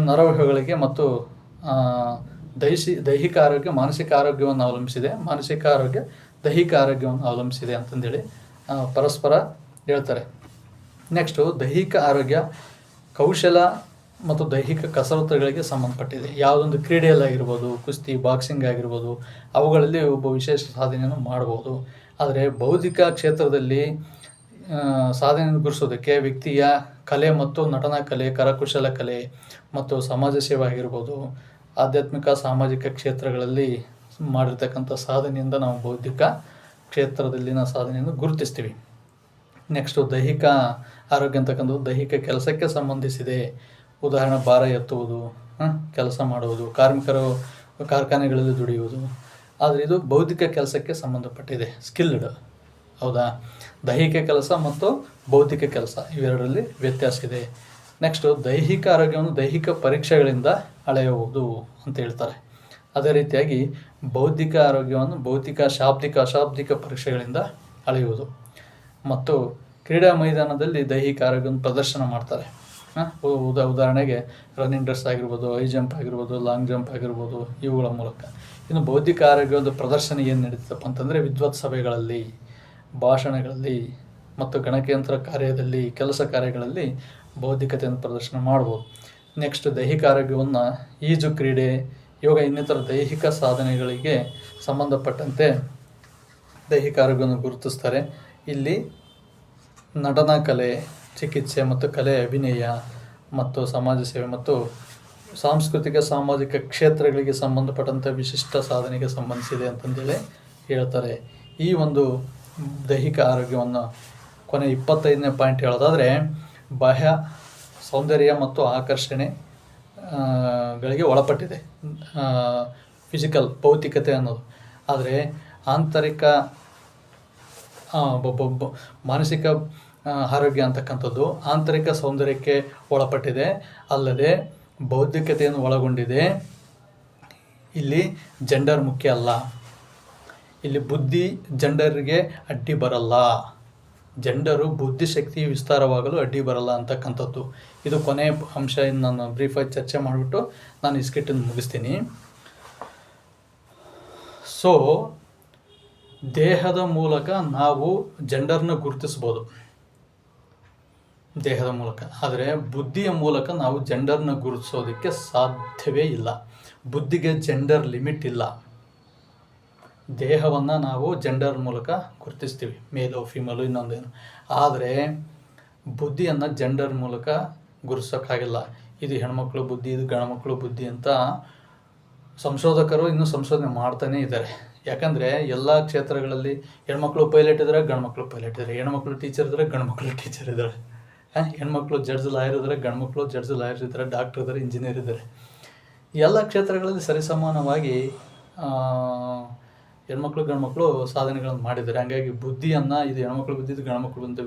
ನರವ್ಯೂಹಗಳಿಗೆ ಮತ್ತು ದೈಹಿಕ ಆರೋಗ್ಯ ಮಾನಸಿಕ ಆರೋಗ್ಯವನ್ನು ಅವಲಂಬಿಸಿದೆ, ಮಾನಸಿಕ ಆರೋಗ್ಯ ದೈಹಿಕ ಆರೋಗ್ಯವನ್ನು ಅವಲಂಬಿಸಿದೆ ಅಂತಂದೇಳಿ ಪರಸ್ಪರ ಹೇಳ್ತಾರೆ. ನೆಕ್ಸ್ಟು ದೈಹಿಕ ಆರೋಗ್ಯ ಕೌಶಲ ಮತ್ತು ದೈಹಿಕ ಕಸರತ್ತುಗಳಿಗೆ ಸಂಬಂಧಪಟ್ಟಿದೆ. ಯಾವುದೊಂದು ಕ್ರೀಡೆಯಲ್ಲಾಗಿರ್ಬೋದು, ಕುಸ್ತಿ, ಬಾಕ್ಸಿಂಗ್ ಆಗಿರ್ಬೋದು, ಅವುಗಳಲ್ಲಿ ಒಬ್ಬ ವಿಶೇಷ ಸಾಧನೆಯನ್ನು ಮಾಡ್ಬೋದು. ಆದರೆ ಬೌದ್ಧಿಕ ಕ್ಷೇತ್ರದಲ್ಲಿ ಸಾಧನೆಯನ್ನು ಗುರುಸೋದಕ್ಕೆ ವ್ಯಕ್ತಿಯ ಕಲೆ ಮತ್ತು ನಟನಾ ಕಲೆ, ಕರಕುಶಲ ಕಲೆ ಮತ್ತು ಸಮಾಜ ಸೇವೆ ಆಗಿರ್ಬೋದು, ಆಧ್ಯಾತ್ಮಿಕ ಸಾಮಾಜಿಕ ಕ್ಷೇತ್ರಗಳಲ್ಲಿ ಮಾಡಿರ್ತಕ್ಕಂಥ ಸಾಧನೆಯಿಂದ ನಾವು ಬೌದ್ಧಿಕ ಕ್ಷೇತ್ರದಲ್ಲಿನ ಸಾಧನೆಯನ್ನು ಗುರುತಿಸ್ತೀವಿ. ನೆಕ್ಸ್ಟು ದೈಹಿಕ ಆರೋಗ್ಯ ಅಂತಕ್ಕಂಥದ್ದು ದೈಹಿಕ ಕೆಲಸಕ್ಕೆ ಸಂಬಂಧಿಸಿದೆ. ಉದಾಹರಣೆ, ಭಾರ ಎತ್ತುವುದು, ಕೆಲಸ ಮಾಡುವುದು, ಕಾರ್ಮಿಕರು ಕಾರ್ಖಾನೆಗಳಲ್ಲಿ ದುಡಿಯುವುದು. ಆದರೆ ಇದು ಬೌದ್ಧಿಕ ಕೆಲಸಕ್ಕೆ ಸಂಬಂಧಪಟ್ಟಿದೆ, ಸ್ಕಿಲ್ಡ್. ಹೌದಾ? ದೈಹಿಕ ಕೆಲಸ ಮತ್ತು ಬೌದ್ಧಿಕ ಕೆಲಸ ಇವೆರಡರಲ್ಲಿ ವ್ಯತ್ಯಾಸ ಇದೆ. ನೆಕ್ಸ್ಟು ದೈಹಿಕ ಆರೋಗ್ಯವನ್ನು ದೈಹಿಕ ಪರೀಕ್ಷೆಗಳಿಂದ ಅಳೆಯುವುದು ಅಂತ ಹೇಳ್ತಾರೆ. ಅದೇ ರೀತಿಯಾಗಿ ಬೌದ್ಧಿಕ ಆರೋಗ್ಯವನ್ನು ಭೌತಿಕ, ಶಾಬ್ದಿಕ, ಅಶಾಬ್ದಿಕ ಪರೀಕ್ಷೆಗಳಿಂದ ಅಳೆಯುವುದು. ಮತ್ತು ಕ್ರೀಡಾ ಮೈದಾನದಲ್ಲಿ ದೈಹಿಕ ಆರೋಗ್ಯವನ್ನು ಪ್ರದರ್ಶನ ಮಾಡ್ತಾರೆ. ಉದಾಹರಣೆಗೆ ರನ್ನಿಂಗ್ ರೇಸ್ ಆಗಿರ್ಬೋದು, ಹೈ ಜಂಪ್ ಆಗಿರ್ಬೋದು, ಲಾಂಗ್ ಜಂಪ್ ಆಗಿರ್ಬೋದು, ಇವುಗಳ ಮೂಲಕ. ಇನ್ನು ಬೌದ್ಧಿಕ ಆರೋಗ್ಯದ ಪ್ರದರ್ಶನ ಏನು ನಡೀತಪ್ಪ ಅಂತಂದರೆ ವಿದ್ವತ್ ಸಭೆಗಳಲ್ಲಿ, ಭಾಷಣಗಳಲ್ಲಿ ಮತ್ತು ಗಣಕಯಂತ್ರ ಕಾರ್ಯದಲ್ಲಿ, ಕೆಲಸ ಕಾರ್ಯಗಳಲ್ಲಿ ಬೌದ್ಧಿಕತೆಯನ್ನು ಪ್ರದರ್ಶನ ಮಾಡ್ಬೋದು. ನೆಕ್ಸ್ಟ್ ದೈಹಿಕ ಆರೋಗ್ಯವನ್ನು ಈಜು, ಕ್ರೀಡೆ, ಯೋಗ ಇನ್ನಿತರ ದೈಹಿಕ ಸಾಧನೆಗಳಿಗೆ ಸಂಬಂಧಪಟ್ಟಂತೆ ದೈಹಿಕ ಆರೋಗ್ಯವನ್ನು ಗುರುತಿಸ್ತಾರೆ. ಇಲ್ಲಿ ನಟನಾ ಕಲೆ, ಚಿಕಿತ್ಸೆ ಮತ್ತು ಕಲೆ, ಅಭಿನಯ ಮತ್ತು ಸಮಾಜ ಸೇವೆ ಮತ್ತು ಸಾಂಸ್ಕೃತಿಕ ಸಾಮಾಜಿಕ ಕ್ಷೇತ್ರಗಳಿಗೆ ಸಂಬಂಧಪಟ್ಟಂಥ ವಿಶಿಷ್ಟ ಸಾಧನೆಗೆ ಸಂಬಂಧಿಸಿದೆ ಅಂತಂದೇಳಿ ಹೇಳ್ತಾರೆ. ಈ ಒಂದು ದೈಹಿಕ ಆರೋಗ್ಯವನ್ನು ಕೊನೆ 25ನೇ ಪಾಯಿಂಟ್ ಹೇಳೋದಾದರೆ, ಬಾಹ್ಯ ಸೌಂದರ್ಯ ಮತ್ತು ಆಕರ್ಷಣೆ ಗಳಿಗೆ ಒಳಪಟ್ಟಿದೆ ಫಿಸಿಕಲ್, ಭೌತಿಕತೆ ಅನ್ನೋದು. ಆದರೆ ಆಂತರಿಕ ಮಾನಸಿಕ ಆರೋಗ್ಯ ಅಂತಕ್ಕಂಥದ್ದು ಆಂತರಿಕ ಸೌಂದರ್ಯಕ್ಕೆ ಒಳಪಟ್ಟಿದೆ, ಅಲ್ಲದೆ ಬೌದ್ಧಿಕತೆಯನ್ನು ಒಳಗೊಂಡಿದೆ. ಇಲ್ಲಿ ಜೆಂಡರ್ ಮುಖ್ಯ ಅಲ್ಲ. ಇಲ್ಲಿ ಬುದ್ಧಿ ಜೆಂಡರ್ಗೆ ಅಡ್ಡಿ ಬರಲ್ಲ. ಜೆಂಡರು ಬುದ್ಧಿಶಕ್ತಿ ವಿಸ್ತಾರವಾಗಲು ಅಡ್ಡಿ ಬರಲ್ಲ ಅಂತಕ್ಕಂಥದ್ದು. ಇದು ಕೊನೆಯ ಅಂಶ. ಇನ್ನು ನಾನು ಬ್ರೀಫಾಗಿ ಚರ್ಚೆ ಮಾಡಿಬಿಟ್ಟು ನಾನು ಈ ಸ್ಕಿಟ್ಟನ್ನು ಮುಗಿಸ್ತೀನಿ. ಸೊ ದೇಹದ ಮೂಲಕ ನಾವು ಜೆಂಡರ್ನ ಗುರುತಿಸ್ಬೋದು, ದೇಹದ ಮೂಲಕ. ಆದರೆ ಬುದ್ಧಿಯ ಮೂಲಕ ನಾವು ಜೆಂಡರ್ನ ಗುರುತಿಸೋದಕ್ಕೆ ಸಾಧ್ಯವೇ ಇಲ್ಲ. ಬುದ್ಧಿಗೆ ಜೆಂಡರ್ ಲಿಮಿಟ್ ಇಲ್ಲ. ದೇಹವನ್ನು ನಾವು ಜೆಂಡರ್ ಮೂಲಕ ಗುರುತಿಸ್ತೀವಿ, ಮೇಲು ಫಿಮೇಲು ಇನ್ನೊಂದೇನು. ಆದರೆ ಬುದ್ಧಿಯನ್ನು ಜೆಂಡರ್ ಮೂಲಕ ಗುರುತಿಸೋಕ್ಕಾಗಿಲ್ಲ. ಇದು ಹೆಣ್ಮಕ್ಳು ಬುದ್ಧಿ, ಇದು ಗಂಡ್ಮಕ್ಳು ಬುದ್ಧಿ ಅಂತ ಸಂಶೋಧಕರು ಇನ್ನೂ ಸಂಶೋಧನೆ ಮಾಡ್ತಾನೇ ಇದ್ದಾರೆ. ಯಾಕಂದರೆ ಎಲ್ಲ ಕ್ಷೇತ್ರಗಳಲ್ಲಿ ಹೆಣ್ಮಕ್ಳು ಪೈಲಟ್ ಇದ್ದಾರೆ, ಗಂಡ್ಮಕ್ಳು ಪೈಲಟ್ ಇದ್ದಾರೆ. ಹೆಣ್ಮಕ್ಳು ಟೀಚರ್ ಇದ್ದಾರೆ, ಗಂಡ್ಮಕ್ಳು ಟೀಚರ್ ಇದ್ದಾರೆ. ಹೆಣ್ಮಕ್ಳು ಜಡ್ಜ್ ಲಾಯರ್ ಇದ್ದಾರೆ, ಗಂಡ್ಮಕ್ಳು ಜಡ್ಜ್ ಲಾಯರ್ ಇದ್ದಾರೆ, ಡಾಕ್ಟರ್ ಇದ್ದಾರೆ, ಇಂಜಿನಿಯರ್ ಇದ್ದಾರೆ. ಎಲ್ಲ ಕ್ಷೇತ್ರಗಳಲ್ಲಿ ಸರಿಸಮಾನವಾಗಿ ಹೆಣ್ಮಕ್ಳು ಗಂಡ್ಮಕ್ಳು ಸಾಧನೆಗಳನ್ನು ಮಾಡಿದ್ದಾರೆ. ಹಾಗಾಗಿ ಬುದ್ಧಿಯನ್ನು ಇದು ಹೆಣ್ಮಕ್ಳು ಬುದ್ಧಿ, ಇದು ಗಂಡ್ಮಕ್ಳು ಅಂತ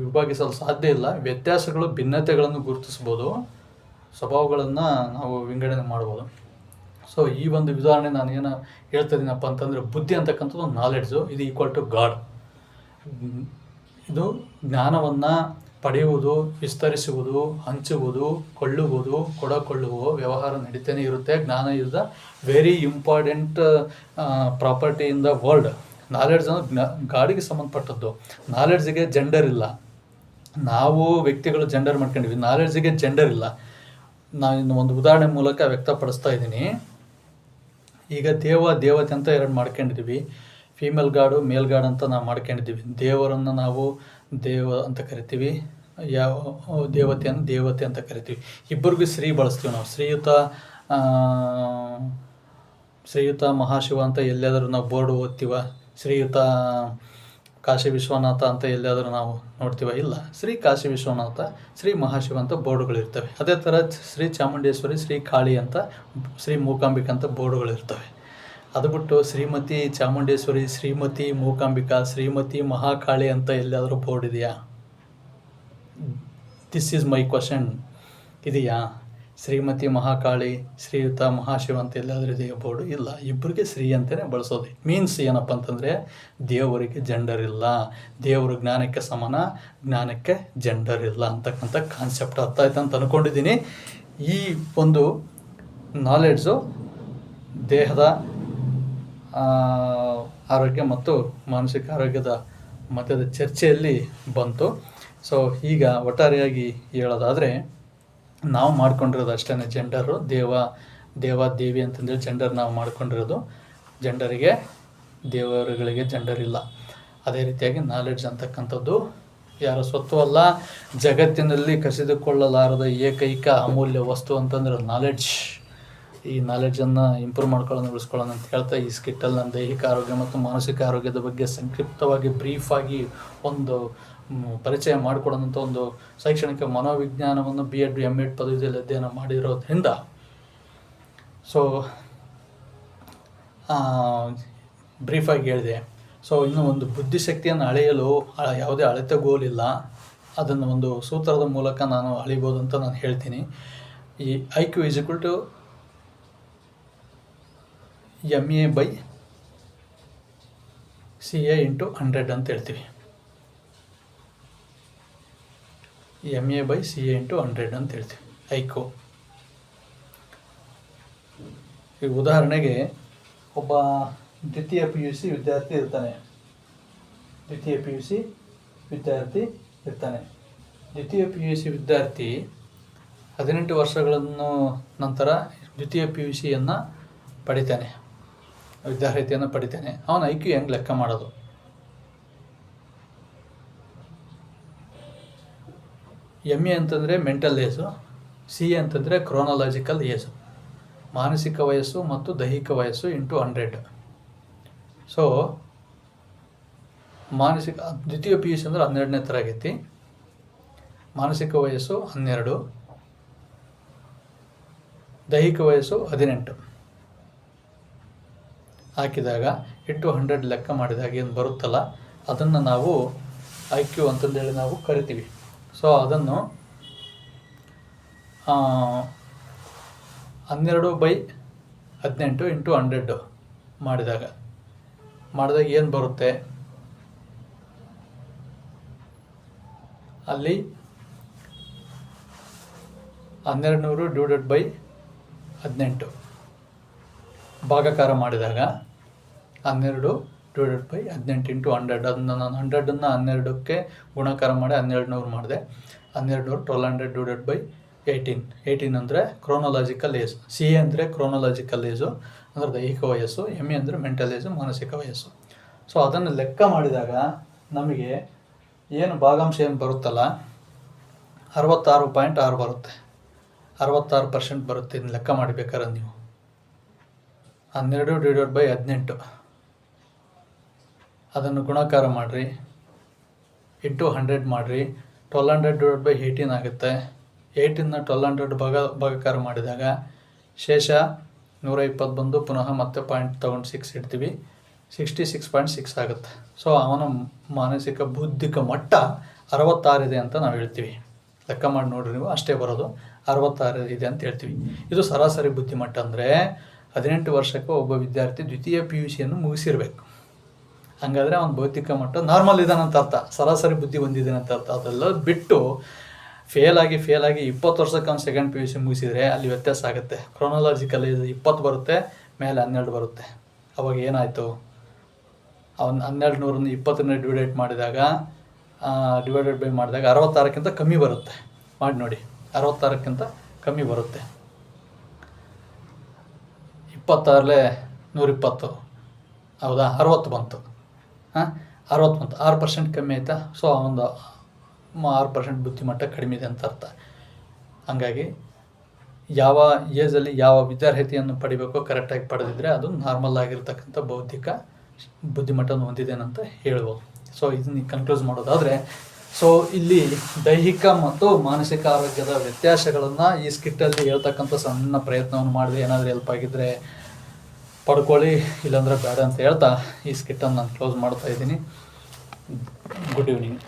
ವಿಭಾಗಿಸಲು ಸಾಧ್ಯ ಇಲ್ಲ. ವ್ಯತ್ಯಾಸಗಳು, ಭಿನ್ನತೆಗಳನ್ನು ಗುರುತಿಸ್ಬೋದು, ಸ್ವಭಾವಗಳನ್ನು ನಾವು ವಿಂಗಡಣೆ ಮಾಡ್ಬೋದು. ಸೊ ಈ ಒಂದು ಉದಾಹರಣೆ ನಾನು ಏನು ಹೇಳ್ತಾ ಇದ್ದೀನಪ್ಪ ಅಂತಂದರೆ, ಬುದ್ಧಿ ಅಂತಕ್ಕಂಥದ್ದು ನಾಲೆಡ್ಜು, ಇದು ಈಕ್ವಲ್ ಟು ಗಾಡ್. ಇದು ಜ್ಞಾನವನ್ನು ಪಡೆಯುವುದು, ವಿಸ್ತರಿಸುವುದು, ಹಂಚುವುದು, ಕೊಳ್ಳುವುದು, ಕೊಡಕೊಳ್ಳುವ ವ್ಯವಹಾರ ನಡೀತಾನೆ ಇರುತ್ತೆ. ಜ್ಞಾನ is the very important property in the world. Knowledge ಅನ್ನೋದು ಗಾಡಿಗೆ ಸಂಬಂಧಪಟ್ಟದ್ದು. ನಾಲೆಡ್ಜಿಗೆ ಜೆಂಡರ್ ಇಲ್ಲ. ನಾವು ವ್ಯಕ್ತಿಗಳು ಜೆಂಡರ್ ಮಾಡ್ಕೊಂಡಿವಿ, ನಾಲೆಡ್ಜಿಗೆ ಜೆಂಡರ್ ಇಲ್ಲ. ನಾನು ಇನ್ನು ಒಂದು ಉದಾಹರಣೆ ಮೂಲಕ ವ್ಯಕ್ತಪಡಿಸ್ತಾ ಇದ್ದೀನಿ. ಈಗ ದೇವತೆ ಅಂತ ಎರಡು ಮಾಡ್ಕೊಂಡಿದ್ದೀವಿ. ಫೀಮೇಲ್ ಗಾಡು, ಮೇಲ್ ಗಾಡ್ ಅಂತ ನಾವು ಮಾಡ್ಕೊಂಡಿದ್ದೀವಿ. ದೇವರನ್ನು ನಾವು ದೇವ ಅಂತ ಕರಿತೀವಿ, ಯಾವ ದೇವತೆಯನ್ನು ದೇವತೆ ಅಂತ ಕರಿತೀವಿ. ಇಬ್ಬರಿಗೂ ಶ್ರೀ ಬಳಸ್ತೀವಿ ನಾವು. ಶ್ರೀಯುತ ಮಹಾಶಿವ ಅಂತ ಎಲ್ಲಾದರೂ ನಾವು ಬೋರ್ಡ್ ಓದ್ತೀವ? ಶ್ರೀಯುತ ಕಾಶಿ ವಿಶ್ವನಾಥ ಅಂತ ಎಲ್ಲಾದರೂ ನಾವು ನೋಡ್ತೀವ? ಇಲ್ಲ. ಶ್ರೀ ಕಾಶಿ ವಿಶ್ವನಾಥ, ಶ್ರೀ ಮಹಾಶಿವ ಅಂತ ಬೋರ್ಡುಗಳಿರ್ತವೆ. ಅದೇ ಥರ ಶ್ರೀ ಚಾಮುಂಡೇಶ್ವರಿ, ಶ್ರೀ ಕಾಳಿ ಅಂತ, ಶ್ರೀ ಮೂಕಾಂಬಿಕಾ ಅಂತ ಬೋರ್ಡುಗಳಿರ್ತವೆ. ಅದು ಬಿಟ್ಟು ಶ್ರೀಮತಿ ಚಾಮುಂಡೇಶ್ವರಿ, ಶ್ರೀಮತಿ ಮೂಕಾಂಬಿಕಾ, ಶ್ರೀಮತಿ ಮಹಾಕಾಳಿ ಅಂತ ಎಲ್ಲಾದರೂ ಬೋರ್ಡ್ ಇದೆಯಾ? This is my question. ಇದೆಯಾ? ಶ್ರೀಮತಿ ಮಹಾಕಾಳಿ, ಶ್ರೀಯುತ ಮಹಾಶಿವ ಅಂತ ಎಲ್ಲಾದರೂ ಇದೆಯಾ ಬೋರ್ಡು? ಇಲ್ಲ. ಇಬ್ಬರಿಗೆ ಶ್ರೀ ಅಂತಲೇ ಬಳಸೋದು. ಮೀನ್ಸ್ ಏನಪ್ಪ ಅಂತಂದರೆ, ದೇವರಿಗೆ ಜೆಂಡರ್ ಇಲ್ಲ. ದೇವರು ಜ್ಞಾನಕ್ಕೆ ಸಮಾನ, ಜ್ಞಾನಕ್ಕೆ ಜೆಂಡರ್ ಇಲ್ಲ ಅಂತಕ್ಕಂಥ ಕಾನ್ಸೆಪ್ಟ್ ಅರ್ಥ ಆಯ್ತು ಅಂತ ಅಂದ್ಕೊಂಡಿದ್ದೀನಿ. ಈ ಒಂದು ನಾಲೆಡ್ಜು ದೇಹದ ಆರೋಗ್ಯ ಮತ್ತು ಮಾನಸಿಕ ಆರೋಗ್ಯದ ಮಧ್ಯದ ಚರ್ಚೆಯಲ್ಲಿ ಬಂತು. ಸೊ ಈಗ ಒಟ್ಟಾರೆಯಾಗಿ ಹೇಳೋದಾದರೆ, ನಾವು ಮಾಡ್ಕೊಂಡಿರೋದು ಅಷ್ಟೇ ಜೆಂಡರು. ದೇವ ದೇವಿ ಅಂತಂದೇಳಿ ಜೆಂಡರ್ ನಾವು ಮಾಡ್ಕೊಂಡಿರೋದು. ಜೆಂಡರಿಗೆ, ದೇವರುಗಳಿಗೆ ಜೆಂಡರ್ ಇಲ್ಲ. ಅದೇ ರೀತಿಯಾಗಿ ನಾಲೆಡ್ಜ್ ಅಂತಕ್ಕಂಥದ್ದು ಯಾರ ಸ್ವತ್ತು ಅಲ್ಲ. ಜಗತ್ತಿನಲ್ಲಿ ಕಸಿದುಕೊಳ್ಳಲಾರದ ಏಕೈಕ ಅಮೂಲ್ಯ ವಸ್ತು ಅಂತಂದ್ರೆ ನಾಲೆಡ್ಜ್. ಈ ನಾಲೆಡ್ಜನ್ನು ಇಂಪ್ರೂವ್ ಮಾಡ್ಕೊಳ್ಳೋಣ, ಉಳಿಸ್ಕೊಳ್ಳೋಣ ಅಂತ ಹೇಳ್ತಾ ಈ ಸ್ಕಿಟ್ಟಲ್ಲಿ ನಾನು ದೈಹಿಕ ಆರೋಗ್ಯ ಮತ್ತು ಮಾನಸಿಕ ಆರೋಗ್ಯದ ಬಗ್ಗೆ ಸಂಕ್ಷಿಪ್ತವಾಗಿ ಬ್ರೀಫಾಗಿ ಒಂದು ಪರಿಚಯ ಮಾಡಿಕೊಡೋಂಥ ಒಂದು ಶೈಕ್ಷಣಿಕ ಮನೋವಿಜ್ಞಾನವನ್ನು B.Ed M.Ed ಪದವಿಯಲ್ಲಿ ಅಧ್ಯಯನ ಮಾಡಿರೋದ್ರಿಂದ ಸೊ ಬ್ರೀಫಾಗಿ ಹೇಳಿದೆ. ಸೊ ಇನ್ನು ಒಂದು ಬುದ್ಧಿಶಕ್ತಿಯನ್ನು ಅಳೆಯಲು ಯಾವುದೇ ಅಳತೆಗೋಲಿಲ್ಲ. ಅದನ್ನು ಒಂದು ಸೂತ್ರದ ಮೂಲಕ ನಾನು ಅಳಿಬೋದು ಅಂತ ನಾನು ಹೇಳ್ತೀನಿ. ಈ IQ = MA/CA × 100 ಅಂತ ಹೇಳ್ತೀವಿ. MA/CA × 100 ಅಂತ ಹೇಳ್ತೀವಿ IQ. ಈಗ ಉದಾಹರಣೆಗೆ ಒಬ್ಬ ದ್ವಿತೀಯ PUC ವಿದ್ಯಾರ್ಥಿ ಇರ್ತಾನೆ. ದ್ವಿತೀಯ PUC ವಿದ್ಯಾರ್ಥಿ 18 ವರ್ಷಗಳನ್ನು ನಂತರ ದ್ವಿತೀಯ PUCಯನ್ನು ಪಡಿತಾನೆ, ವಿದ್ಯಾರ್ಹತೆಯನ್ನು ಪಡಿತಾನೆ. ಅವನ IQ ಹೆಂಗೆ ಲೆಕ್ಕ ಮಾಡೋದು? MA ಅಂತಂದರೆ ಮೆಂಟಲ್ ಏಜು, CA ಅಂತಂದರೆ ಕ್ರೋನಾಲಜಿಕಲ್ ಏಜು, ಮಾನಸಿಕ ವಯಸ್ಸು ಮತ್ತು ದೈಹಿಕ ವಯಸ್ಸು × 100. ಸೊ ದ್ವಿತೀಯ PUC ಅಂದರೆ 12ನೇ ತರಗತಿ, ಮಾನಸಿಕ ವಯಸ್ಸು 12, ದೈಹಿಕ ವಯಸ್ಸು 18 ಹಾಕಿದಾಗ × 100 ಲೆಕ್ಕ ಮಾಡಿದಾಗ ಏನು ಬರುತ್ತಲ್ಲ, ಅದನ್ನು ನಾವು IQ ಅಂತಂದೇಳಿ ನಾವು ಕರಿತೀವಿ. ಸೊ ಅದನ್ನು 12/100 18 ಇಂಟು 100 ಮಾಡಿದಾಗ ಏನು ಬರುತ್ತೆ, ಅಲ್ಲಿ 1200 ಡಿವೈಡೆಡ್ ಬೈ 18 ಭಾಗಾಕಾರ ಮಾಡಿದಾಗ 12 ಡಿವೈಡೆಡ್ ಬೈ 18 ಇಂಟು 100. ಅದನ್ನು ನಾನು 100ಅನ್ನು 12ಕ್ಕೆ ಗುಣಾಕಾರ ಮಾಡಿ 1200 ಮಾಡಿದೆ. 1200 1200 ಡಿವೈಡೆಡ್ ಬೈ 18 ಅಂದರೆ ಕ್ರೋನಲಾಜಿಕಲ್ ಏಜ್. CA ಅಂದರೆ ಕ್ರೋನಲಾಜಿಕಲ್ ಏಜು ಅಂದರೆ ದೈಹಿಕ ವಯಸ್ಸು, MA ಅಂದರೆ ಮೆಂಟಲ್ ಏಜು ಮಾನಸಿಕ ವಯಸ್ಸು. ಸೊ ಅದನ್ನು ಲೆಕ್ಕ ಮಾಡಿದಾಗ ನಮಗೆ ಏನು ಭಾಗಾಂಶ ಏನು ಬರುತ್ತಲ್ಲ 66.6 ಬರುತ್ತೆ. 66% ಬರುತ್ತೆ. ಇನ್ನು ಲೆಕ್ಕ ಮಾಡಬೇಕಾದ್ರೆ ನೀವು 12 ಡಿವೈಡೆಡ್ ಬೈ 18 ಅದನ್ನು ಗುಣಾಕಾರ ಮಾಡಿರಿ, ಇಂಟು 100 ಮಾಡಿರಿ. 1200 ಡಿವೈಡ್ ಬೈ 18 ಆಗುತ್ತೆ. 18ನ 1200 ಭಾಗಾಕಾರ ಮಾಡಿದಾಗ ಶೇಷ 120 ಬಂದು ಪುನಃ ಮತ್ತೆ ಪಾಯಿಂಟ್ ತೊಗೊಂಡು 6 ಇಡ್ತೀವಿ, 66.6 ಆಗುತ್ತೆ. ಸೊ ಅವನ ಮಾನಸಿಕ ಬೌದ್ಧಿಕ ಮಟ್ಟ 66 ಇದೆ ಅಂತ ನಾವು ಹೇಳ್ತೀವಿ. ಲೆಕ್ಕ ಮಾಡಿ ನೋಡ್ರಿ ನೀವು, ಅಷ್ಟೇ ಬರೋದು, 66 ಇದೆ ಅಂತ ಹೇಳ್ತೀವಿ. ಇದು ಸರಾಸರಿ ಬುದ್ಧಿಮಟ್ಟ. ಅಂದರೆ 18 ವರ್ಷಕ್ಕೆ ಒಬ್ಬ ವಿದ್ಯಾರ್ಥಿ ದ್ವಿತೀಯ PUCಯನ್ನು ಮುಗಿಸಿರ್ಬೇಕು. ಹಾಗಾದರೆ ಅವನ ಬೌದ್ಧಿಕ ಮಟ್ಟ ನಾರ್ಮಲ್ ಇದ್ದಾನಂತ ಅರ್ಥ, ಸರಾಸರಿ ಬುದ್ಧಿ ಹೊಂದಿದ್ದಾನೆ ಅಂತ ಅರ್ಥ. ಅದೆಲ್ಲ ಬಿಟ್ಟು ಫೇಲ್ ಆಗಿ 20 ವರ್ಷಕ್ಕೆ ಅವ್ನು ಸೆಕೆಂಡ್ PUC ಮುಗಿಸಿದರೆ ಅಲ್ಲಿ ವ್ಯತ್ಯಾಸ ಆಗುತ್ತೆ. ಕ್ರೋನಲಾಜಿಕಲ್ 20 ಬರುತ್ತೆ, ಮೇಲೆ 12 ಬರುತ್ತೆ. ಅವಾಗ ಏನಾಯಿತು, ಅವನು 1200 20ನ ಡಿವೈಡೆಡ್ ಮಾಡಿದಾಗ ಡಿವೈಡೆಡ್ ಬೈ ಮಾಡಿದಾಗ 66ಕ್ಕಿಂತ ಕಮ್ಮಿ ಬರುತ್ತೆ. ಮಾಡಿ ನೋಡಿ, 66ಕ್ಕಿಂತ ಕಮ್ಮಿ ಬರುತ್ತೆ. 26 120 ಹೌದಾ, 60 ಬಂತು. 60 ಬಂತು, 6% ಕಮ್ಮಿ ಆಯಿತಾ. ಸೊ ಒಂದು 6% ಬುದ್ಧಿಮಟ್ಟ ಕಡಿಮೆ ಇದೆ ಅಂತ ಅರ್ಥ. ಹಾಗಾಗಿ ಯಾವ ಏಜಲ್ಲಿ ಯಾವ ವಿದ್ಯಾರ್ಹತೆಯನ್ನು ಪಡಿಬೇಕೋ ಕರೆಕ್ಟಾಗಿ ಪಡೆದಿದ್ರೆ ಅದು ನಾರ್ಮಲ್ ಆಗಿರ್ತಕ್ಕಂಥ ಬೌದ್ಧಿಕ ಬುದ್ಧಿಮಟ್ಟವನ್ನು ಹೊಂದಿದ್ದೇನಂತ ಹೇಳ್ಬೋದು. ಸೊ ಇದನ್ನ ಕನ್ಕ್ಲೂಸ್ ಮಾಡೋದಾದರೆ, ಸೊ ಇಲ್ಲಿ ದೈಹಿಕ ಮತ್ತು ಮಾನಸಿಕ ಆರೋಗ್ಯದ ವ್ಯತ್ಯಾಸಗಳನ್ನು ಈ ಸ್ಕಿಟ್ಟಲ್ಲಿ ಹೇಳ್ತಕ್ಕಂಥ ಸಣ್ಣ ಪ್ರಯತ್ನವನ್ನು ಮಾಡಿದೆ. ಏನಾದರೂ ಹೆಲ್ಪ್ ಆಗಿದ್ದರೆ ಪಡ್ಕೊಳ್ಳಿ, ಇಲ್ಲಾಂದರೆ ಬೇಡ ಅಂತ ಹೇಳ್ತಾ ಈ ಸ್ಕಿಟ್ಟನ್ನು ನಾನು ಕ್ಲೋಸ್ ಮಾಡ್ತಾ ಇದ್ದೀನಿ. Good evening.